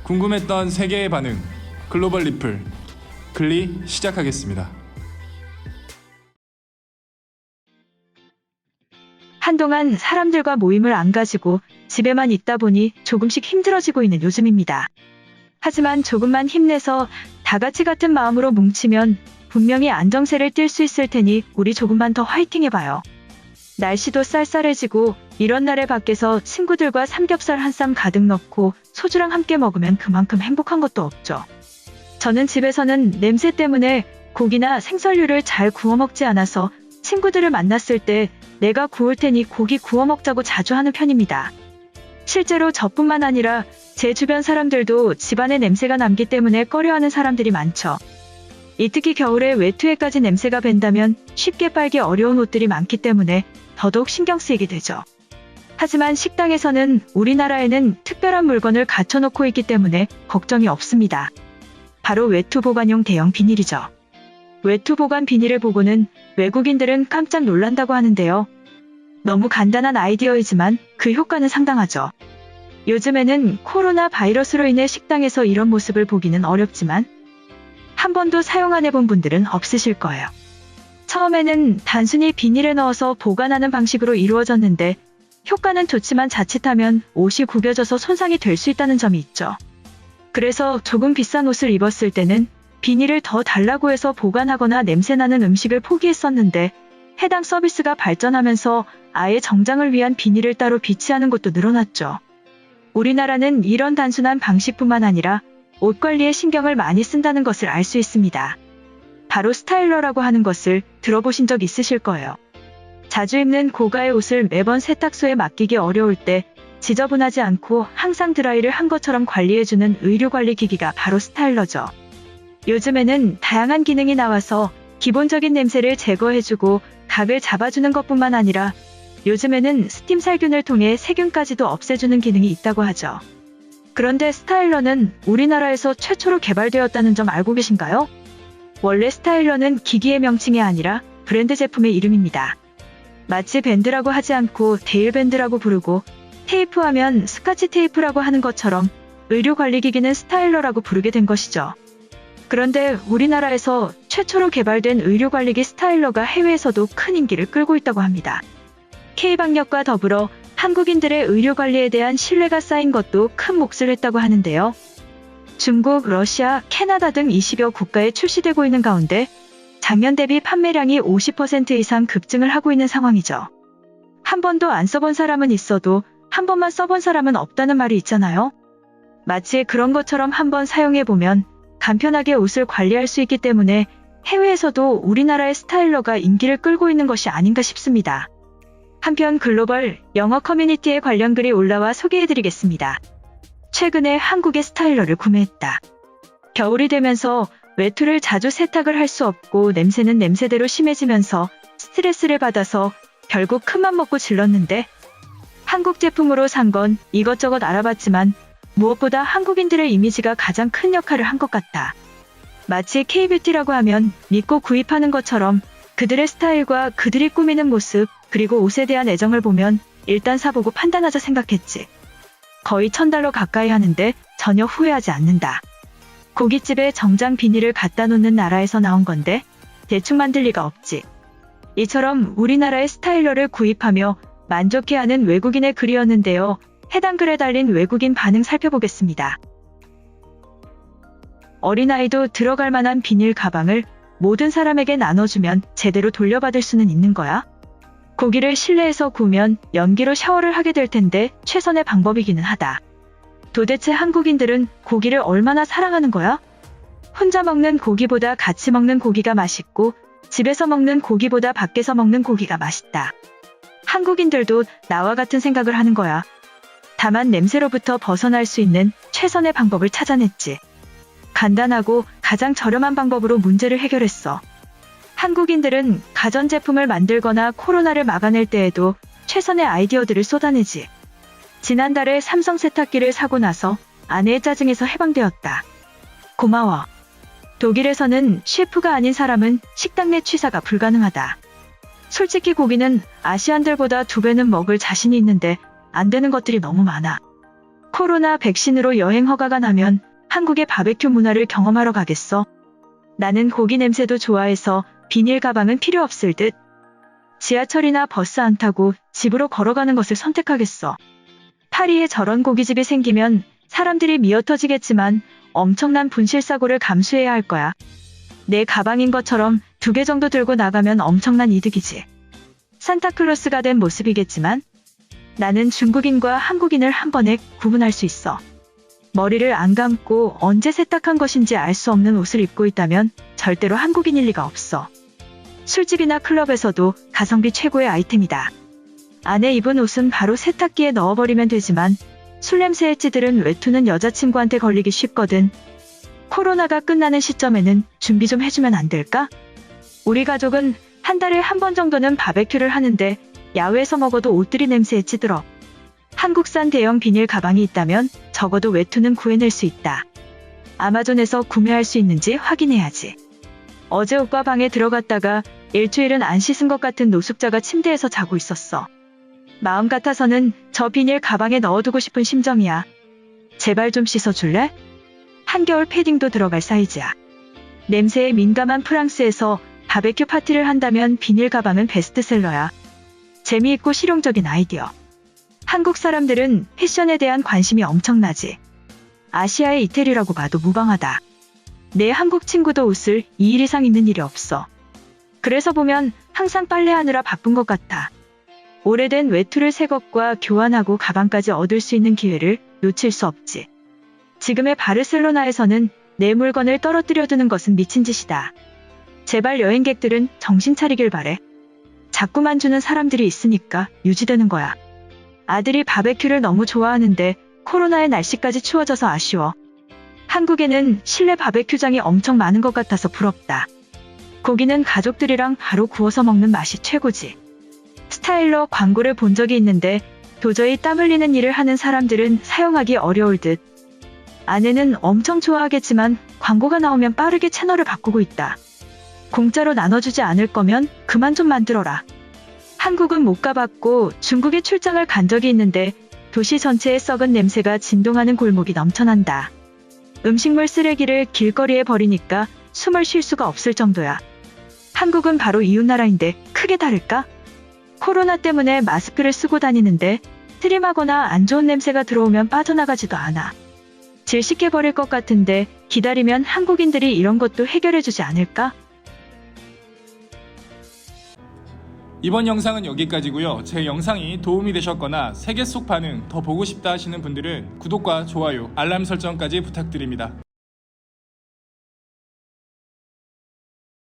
궁금했던 세계의 반응, 글로벌 리플, 글리 시작하겠습니다. 한동안 사람들과 모임을 안 가지고 집에만 있다 보니 조금씩 힘들어지고 있는 요즘입니다. 하지만 조금만 힘내서 다 같이 같은 마음으로 뭉치면 분명히 안정세를 띨 수 있을 테니 우리 조금만 더 화이팅 해봐요. 날씨도 쌀쌀해지고 이런 날에 밖에서 친구들과 삼겹살 한 쌈 가득 넣고 소주랑 함께 먹으면 그만큼 행복한 것도 없죠. 저는 집에서는 냄새 때문에 고기나 생선류를 잘 구워 먹지 않아서 친구들을 만났을 때 내가 구울 테니 고기 구워 먹자고 자주 하는 편입니다. 실제로 저뿐만 아니라 제 주변 사람들도 집안에 냄새가 남기 때문에 꺼려하는 사람들이 많죠. 특히 겨울에 외투에까지 냄새가 밴다면 쉽게 빨기 어려운 옷들이 많기 때문에 더더욱 신경 쓰이게 되죠. 하지만 식당에서는 우리나라에는 특별한 물건을 갖춰놓고 있기 때문에 걱정이 없습니다. 바로 외투 보관용 대형 비닐이죠. 외투 보관 비닐을 보고는 외국인들은 깜짝 놀란다고 하는데요. 너무 간단한 아이디어이지만 그 효과는 상당하죠. 요즘에는 코로나 바이러스로 인해 식당에서 이런 모습을 보기는 어렵지만 한 번도 사용 안 해본 분들은 없으실 거예요. 처음에는 단순히 비닐에 넣어서 보관하는 방식으로 이루어졌는데 효과는 좋지만 자칫하면 옷이 구겨져서 손상이 될 수 있다는 점이 있죠. 그래서 조금 비싼 옷을 입었을 때는 비닐을 더 달라고 해서 보관하거나 냄새나는 음식을 포기했었는데 해당 서비스가 발전하면서 아예 정장을 위한 비닐을 따로 비치하는 곳도 늘어났죠. 우리나라는 이런 단순한 방식뿐만 아니라 옷 관리에 신경을 많이 쓴다는 것을 알 수 있습니다. 바로 스타일러라고 하는 것을 들어보신 적 있으실 거예요. 자주 입는 고가의 옷을 매번 세탁소에 맡기기 어려울 때 지저분하지 않고 항상 드라이를 한 것처럼 관리해주는 의류관리기기가 바로 스타일러죠. 요즘에는 다양한 기능이 나와서 기본적인 냄새를 제거해주고 각을 잡아주는 것뿐만 아니라 요즘에는 스팀 살균을 통해 세균까지도 없애주는 기능이 있다고 하죠. 그런데 스타일러는 우리나라에서 최초로 개발되었다는 점 알고 계신가요? 원래 스타일러는 기기의 명칭이 아니라 브랜드 제품의 이름입니다. 마치 밴드라고 하지 않고 데일밴드라고 부르고 테이프 하면 스카치 테이프라고 하는 것처럼 의류관리기기는 스타일러라고 부르게 된 것이죠. 그런데 우리나라에서 최초로 개발된 의류관리기 스타일러가 해외에서도 큰 인기를 끌고 있다고 합니다. K방역과 더불어 한국인들의 의료관리에 대한 신뢰가 쌓인 것도 큰 몫을 했다고 하는데요. 중국, 러시아, 캐나다 등 20여 국가에 출시되고 있는 가운데 작년 대비 판매량이 50% 이상 급증을 하고 있는 상황이죠. 한 번도 안 써본 사람은 있어도 한 번만 써본 사람은 없다는 말이 있잖아요. 마치 그런 것처럼 한번 사용해보면 간편하게 옷을 관리할 수 있기 때문에 해외에서도 우리나라의 스타일러가 인기를 끌고 있는 것이 아닌가 싶습니다. 한편 글로벌 영어 커뮤니티에 관련 글이 올라와 소개해드리겠습니다. 최근에 한국의 스타일러를 구매했다. 겨울이 되면서 외투를 자주 세탁을 할 수 없고 냄새는 냄새대로 심해지면서 스트레스를 받아서 결국 큰맘 먹고 질렀는데 한국 제품으로 산 건 이것저것 알아봤지만 무엇보다 한국인들의 이미지가 가장 큰 역할을 한 것 같다. 마치 K뷰티라고 하면 믿고 구입하는 것처럼 그들의 스타일과 그들이 꾸미는 모습 그리고 옷에 대한 애정을 보면 일단 사보고 판단하자 생각했지. 거의 $1000 가까이 하는데 전혀 후회하지 않는다. 고깃집에 정장 비닐을 갖다 놓는 나라에서 나온 건데 대충 만들 리가 없지. 이처럼 우리나라의 스타일러를 구입하며 만족해하는 외국인의 글이었는데요. 해당 글에 달린 외국인 반응 살펴보겠습니다. 어린아이도 들어갈 만한 비닐 가방을 모든 사람에게 나눠주면 제대로 돌려받을 수는 있는 거야? 고기를 실내에서 구우면 연기로 샤워를 하게 될 텐데 최선의 방법이기는 하다. 도대체 한국인들은 고기를 얼마나 사랑하는 거야? 혼자 먹는 고기보다 같이 먹는 고기가 맛있고 집에서 먹는 고기보다 밖에서 먹는 고기가 맛있다. 한국인들도 나와 같은 생각을 하는 거야. 다만 냄새로부터 벗어날 수 있는 최선의 방법을 찾아냈지. 간단하고 가장 저렴한 방법으로 문제를 해결했어. 한국인들은 가전제품을 만들거나 코로나를 막아낼 때에도 최선의 아이디어들을 쏟아내지. 지난달에 삼성 세탁기를 사고 나서 아내의 짜증에서 해방되었다. 고마워. 독일에서는 셰프가 아닌 사람은 식당 내 취사가 불가능하다. 솔직히 고기는 아시안들보다 2배는 먹을 자신이 있는데 안 되는 것들이 너무 많아. 코로나 백신으로 여행 허가가 나면 한국의 바베큐 문화를 경험하러 가겠어. 나는 고기 냄새도 좋아해서 비닐 가방은 필요 없을 듯. 지하철이나 버스 안 타고 집으로 걸어가는 것을 선택하겠어. 파리에 저런 고깃집이 생기면 사람들이 미어터지겠지만 엄청난 분실 사고를 감수해야 할 거야. 내 가방인 것처럼 2개 정도 들고 나가면 엄청난 이득이지. 산타클로스가 된 모습이겠지만 나는 중국인과 한국인을 한 번에 구분할 수 있어. 머리를 안 감고 언제 세탁한 것인지 알 수 없는 옷을 입고 있다면 절대로 한국인일 리가 없어. 술집이나 클럽에서도 가성비 최고의 아이템이다. 안에 입은 옷은 바로 세탁기에 넣어버리면 되지만 술 냄새에 찌들은 외투는 여자친구한테 걸리기 쉽거든. 코로나가 끝나는 시점에는 준비 좀 해주면 안 될까? 우리 가족은 한 달에 한 번 정도는 바베큐를 하는데 야외에서 먹어도 옷들이 냄새에 찌들어. 한국산 대형 비닐 가방이 있다면 적어도 외투는 구해낼 수 있다. 아마존에서 구매할 수 있는지 확인해야지. 어제 오빠 방에 들어갔다가 일주일은 안 씻은 것 같은 노숙자가 침대에서 자고 있었어. 마음 같아서는 저 비닐 가방에 넣어두고 싶은 심정이야. 제발 좀 씻어줄래? 한겨울 패딩도 들어갈 사이즈야. 냄새에 민감한 프랑스에서 바베큐 파티를 한다면 비닐 가방은 베스트셀러야. 재미있고 실용적인 아이디어. 한국 사람들은 패션에 대한 관심이 엄청나지. 아시아의 이태리라고 봐도 무방하다. 내 한국 친구도 옷을 2일 이상 입는 일이 없어. 그래서 보면 항상 빨래하느라 바쁜 것 같아. 오래된 외투를 새 것과 교환하고 가방까지 얻을 수 있는 기회를 놓칠 수 없지. 지금의 바르셀로나에서는 내 물건을 떨어뜨려 두는 것은 미친 짓이다. 제발 여행객들은 정신 차리길 바래. 자꾸만 주는 사람들이 있으니까 유지되는 거야. 아들이 바베큐를 너무 좋아하는데 코로나에 날씨까지 추워져서 아쉬워. 한국에는 실내 바베큐장이 엄청 많은 것 같아서 부럽다. 고기는 가족들이랑 바로 구워서 먹는 맛이 최고지. 스타일러 광고를 본 적이 있는데 도저히 땀 흘리는 일을 하는 사람들은 사용하기 어려울 듯. 아내는 엄청 좋아하겠지만 광고가 나오면 빠르게 채널을 바꾸고 있다. 공짜로 나눠주지 않을 거면 그만 좀 만들어라. 한국은 못 가봤고 중국에 출장을 간 적이 있는데 도시 전체에 썩은 냄새가 진동하는 골목이 넘쳐난다. 음식물 쓰레기를 길거리에 버리니까 숨을 쉴 수가 없을 정도야. 한국은 바로 이웃나라인데 크게 다를까? 코로나 때문에 마스크를 쓰고 다니는데 트림하거나 안 좋은 냄새가 들어오면 빠져나가지도 않아. 질식해 버릴 것 같은데 기다리면 한국인들이 이런 것도 해결해주지 않을까? 이번 영상은 여기까지고요. 제 영상이 도움이 되셨거나 세계 속 반응 더 보고 싶다 하시는 분들은 구독과 좋아요, 알람 설정까지 부탁드립니다.